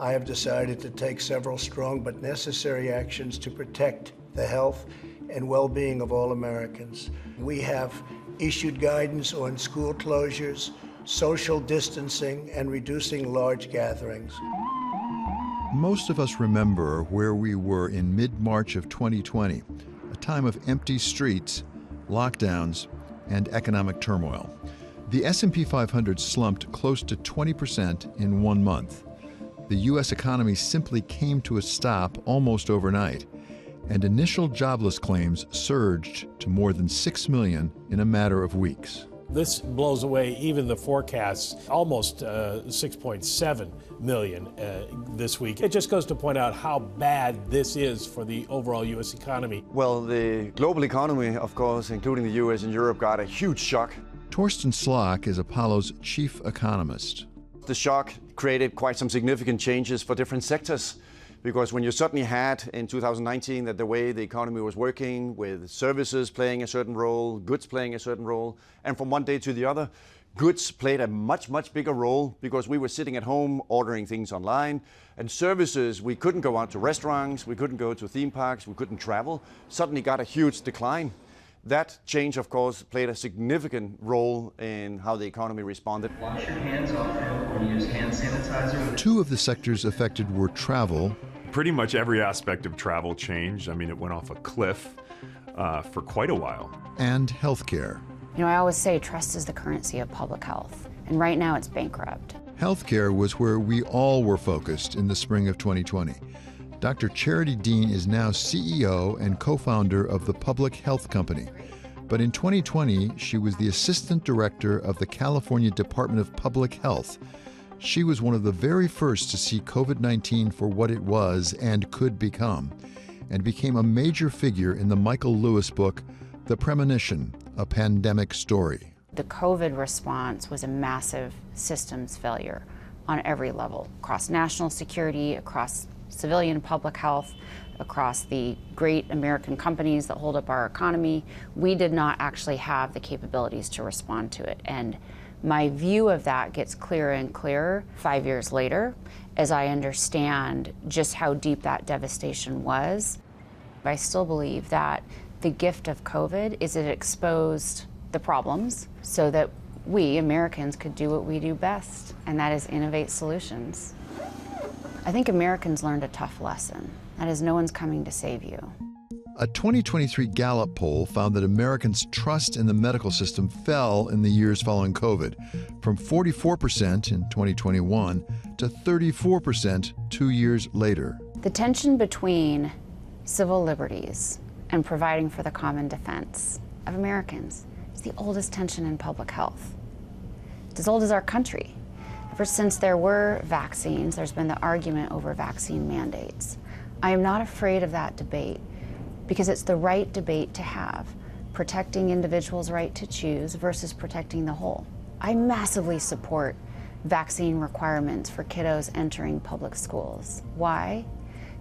I have decided to take several strong but necessary actions to protect the health and well-being of all Americans. We have issued guidance on school closures, social distancing, and reducing large gatherings. Most of us remember where we were in mid-March of 2020, a time of empty streets, lockdowns, and economic turmoil. The S&P 500 slumped close to 20% in 1 month. The U.S. economy simply came to a stop almost overnight, and initial jobless claims surged to more than 6 million in a matter of weeks. This blows away even the forecasts, almost 6.7 million this week. It just goes to point out how bad this is for the overall U.S. economy. Well, the global economy, of course, including the U.S. and Europe, got a huge shock. Torsten Slok is Apollo's chief economist. The shock created quite some significant changes for different sectors, because when you suddenly had in 2019 that the way the economy was working, with services playing a certain role, goods playing a certain role, and from one day to the other, goods played a much, much bigger role because we were sitting at home ordering things online, and services, we couldn't go out to restaurants, we couldn't go to theme parks, we couldn't travel, suddenly got a huge decline. That change, of course, played a significant role in how the economy responded. Wash your hands often or use hand sanitizer. Two of the sectors affected were travel. Pretty much every aspect of travel changed. I mean, it went off a cliff for quite a while. And healthcare. You know, I always say trust is the currency of public health, and right now it's bankrupt. Healthcare was where we all were focused in the spring of 2020. Dr. Charity Dean is now CEO and co-founder of the Public Health Company. But in 2020, she was the assistant director of the California Department of Public Health. She was one of the very first to see COVID-19 for what it was and could become, and became a major figure in the Michael Lewis book, The Premonition, A Pandemic Story. The COVID response was a massive systems failure on every level, across national security, across civilian public health, across the great American companies that hold up our economy. We did not actually have the capabilities to respond to it. And my view of that gets clearer and clearer 5 years later as I understand just how deep that devastation was. I still believe that the gift of COVID is it exposed the problems so that we Americans could do what we do best, and that is innovate solutions. I think Americans learned a tough lesson. That is, no one's coming to save you. A 2023 Gallup poll found that Americans' trust in the medical system fell in the years following COVID, from 44% in 2021 to 34% 2 years later. The tension between civil liberties and providing for the common defense of Americans is the oldest tension in public health. It's as old as our country. Ever since there were vaccines, there's been the argument over vaccine mandates. I am not afraid of that debate because it's the right debate to have, protecting individuals' right to choose versus protecting the whole. I massively support vaccine requirements for kiddos entering public schools. Why?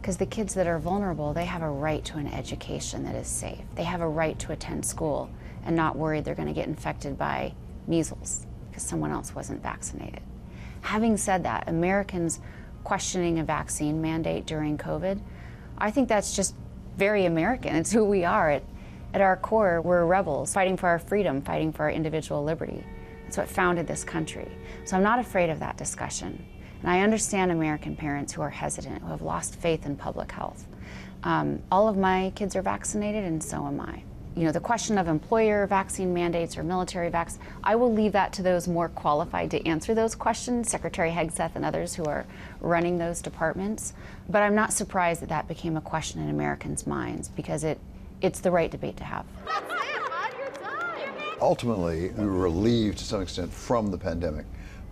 Because the kids that are vulnerable, they have a right to an education that is safe. They have a right to attend school and not worried they're going to get infected by measles because someone else wasn't vaccinated. Having said that, Americans questioning a vaccine mandate during COVID, I think that's just very American. It's who we are. At our core, we're rebels, fighting for our freedom, fighting for our individual liberty. It's what founded this country. So I'm not afraid of that discussion. And I understand American parents who are hesitant, who have lost faith in public health. All of my kids are vaccinated, and so am I. You know, the question of employer vaccine mandates or military vaccines, I will leave that to those more qualified to answer those questions, Secretary Hegseth and others who are running those departments. But I'm not surprised that that became a question in Americans' minds because it's the right debate to have. Ultimately, we were relieved to some extent from the pandemic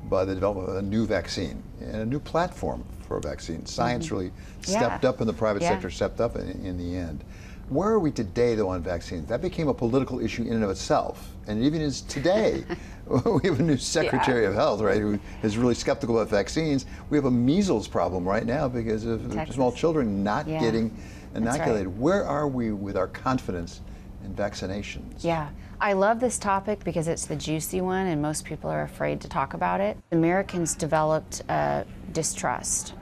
by the development of a new vaccine and a new platform for a vaccine. Science really stepped up and the private sector stepped up in the end. Where are we today, though, on vaccines? That became a political issue in and of itself, and it even is today. We have a new Secretary of Health, right, who is really skeptical about vaccines. We have a measles problem right now because of small children not getting inoculated. Right. Where are we with our confidence in vaccinations? Yeah, I love this topic because it's the juicy one, and most people are afraid to talk about it. Americans developed distrust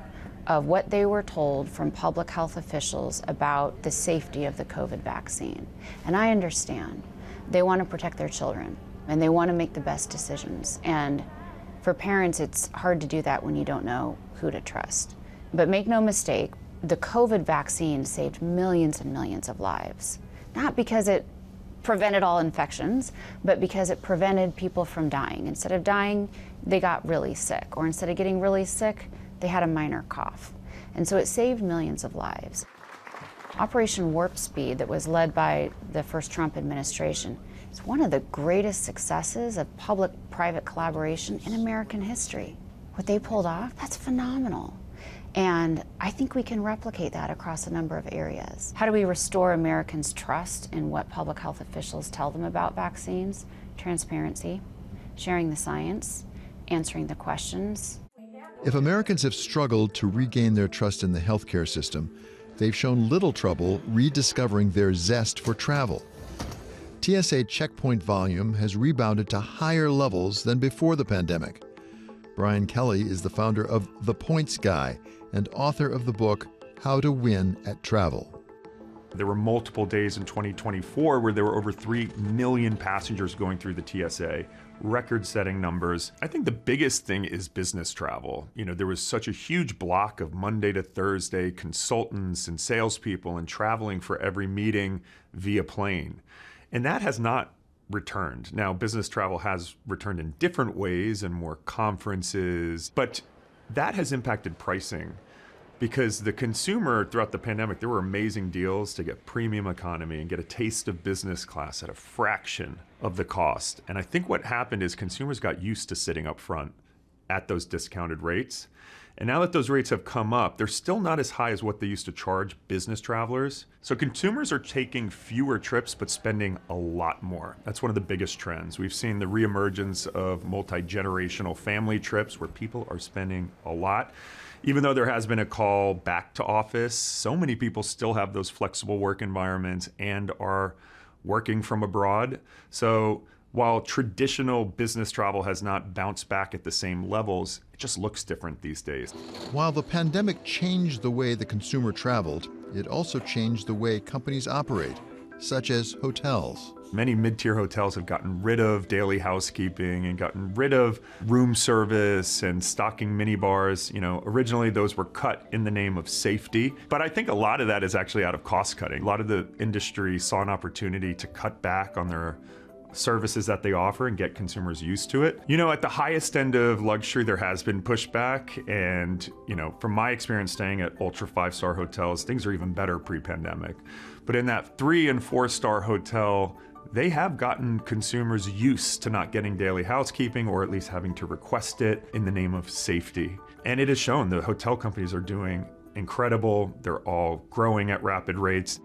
of what they were told from public health officials about the safety of the COVID vaccine. And I understand. They want to protect their children, and they want to make the best decisions. And for parents, it's hard to do that when you don't know who to trust. But make no mistake, the COVID vaccine saved millions and millions of lives. Not because it prevented all infections, but because it prevented people from dying. Instead of dying, they got really sick. Or instead of getting really sick, they had a minor cough. And so it saved millions of lives. Operation Warp Speed, that was led by the first Trump administration, is one of the greatest successes of public-private collaboration in American history. What they pulled off, that's phenomenal. And I think we can replicate that across a number of areas. How do we restore Americans' trust in what public health officials tell them about vaccines? Transparency, sharing the science, answering the questions. If Americans have struggled to regain their trust in the healthcare system, they've shown little trouble rediscovering their zest for travel. TSA checkpoint volume has rebounded to higher levels than before the pandemic. Brian Kelly is the founder of The Points Guy and author of the book, How to Win at Travel. There were multiple days in 2024 where there were over 3 million passengers going through the TSA, record-setting numbers. I think the biggest thing is business travel. You know, there was such a huge block of Monday to Thursday consultants and salespeople and traveling for every meeting via plane. And that has not returned. Now, business travel has returned in different ways and more conferences, but that has impacted pricing. Because the consumer, throughout the pandemic, there were amazing deals to get premium economy and get a taste of business class at a fraction of the cost. And I think what happened is consumers got used to sitting up front at those discounted rates. And now that those rates have come up, they're still not as high as what they used to charge business travelers. So consumers are taking fewer trips, but spending a lot more. That's one of the biggest trends. We've seen the reemergence of multi-generational family trips where people are spending a lot. Even though there has been a call back to office, so many people still have those flexible work environments and are working from abroad. So while traditional business travel has not bounced back at the same levels, it just looks different these days. While the pandemic changed the way the consumer traveled, it also changed the way companies operate, such as hotels. Many mid-tier hotels have gotten rid of daily housekeeping and gotten rid of room service and stocking minibars. You know, originally those were cut in the name of safety, but I think a lot of that is actually out of cost cutting. A lot of the industry saw an opportunity to cut back on their services that they offer and get consumers used to it. You know, at the highest end of luxury, there has been pushback. And, you know, from my experience staying at ultra 5-star hotels, things are even better pre-pandemic. But in that 3- and 4-star hotel, they have gotten consumers used to not getting daily housekeeping or at least having to request it in the name of safety. And it has shown the hotel companies are doing incredible. They're all growing at rapid rates.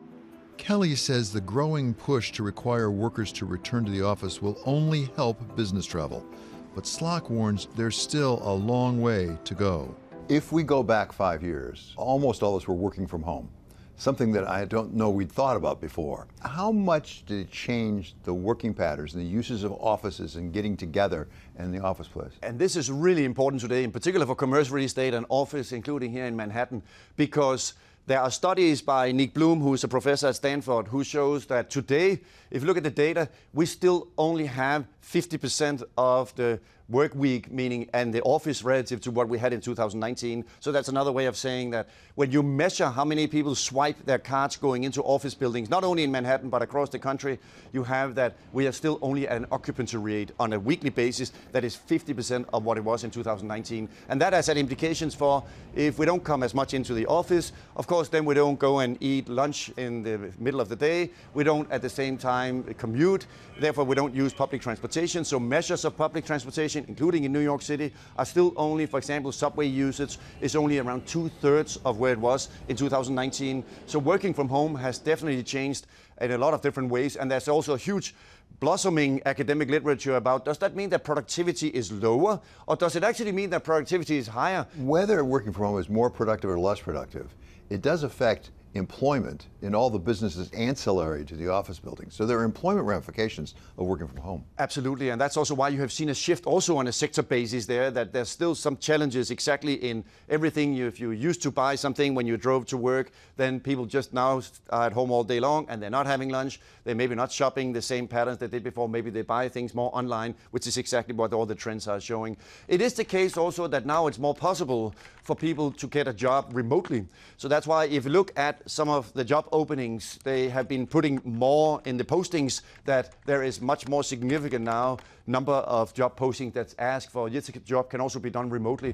Kelly says the growing push to require workers to return to the office will only help business travel. But Slok warns there's still a long way to go. If we go back 5 years, almost all of us were working from home, something that I don't know we'd thought about before. How much did it change the working patterns and the uses of offices and getting together in the office place? And this is really important today, in particular for commercial real estate and office, including here in Manhattan, because there are studies by Nick Bloom, who is a professor at Stanford, who shows that today, if you look at the data, we still only have 50% of the work week, meaning and the office relative to what we had in 2019. So that's another way of saying that when you measure how many people swipe their cards going into office buildings, not only in Manhattan, but across the country, you have that we are still only at an occupancy rate on a weekly basis that is 50% of what it was in 2019. And that has had implications for if we don't come as much into the office, of course, then we don't go and eat lunch in the middle of the day. We don't at the same time commute. Therefore, we don't use public transportation. So measures of public transportation, including in New York City, are still only, for example, subway usage is only around 2/3 of where it was in 2019. So working from home has definitely changed in a lot of different ways. And there's also a huge blossoming academic literature about, does that mean that productivity is lower, or does it actually mean that productivity is higher? Whether working from home is more productive or less productive, it does affect employment in all the businesses ancillary to the office building. So there are employment ramifications of working from home. Absolutely, and that's also why you have seen a shift also on a sector basis there, that there's still some challenges exactly in everything. If you used to buy something when you drove to work, then people just now are at home all day long and they're not having lunch. They're maybe not shopping the same patterns they did before. Maybe they buy things more online, which is exactly what all the trends are showing. It is the case also that now it's more possible for people to get a job remotely. So that's why if you look at some of the job openings, they have been putting more in the postings, that there is much more significant now number of job postings that's asked for. This job can also be done remotely.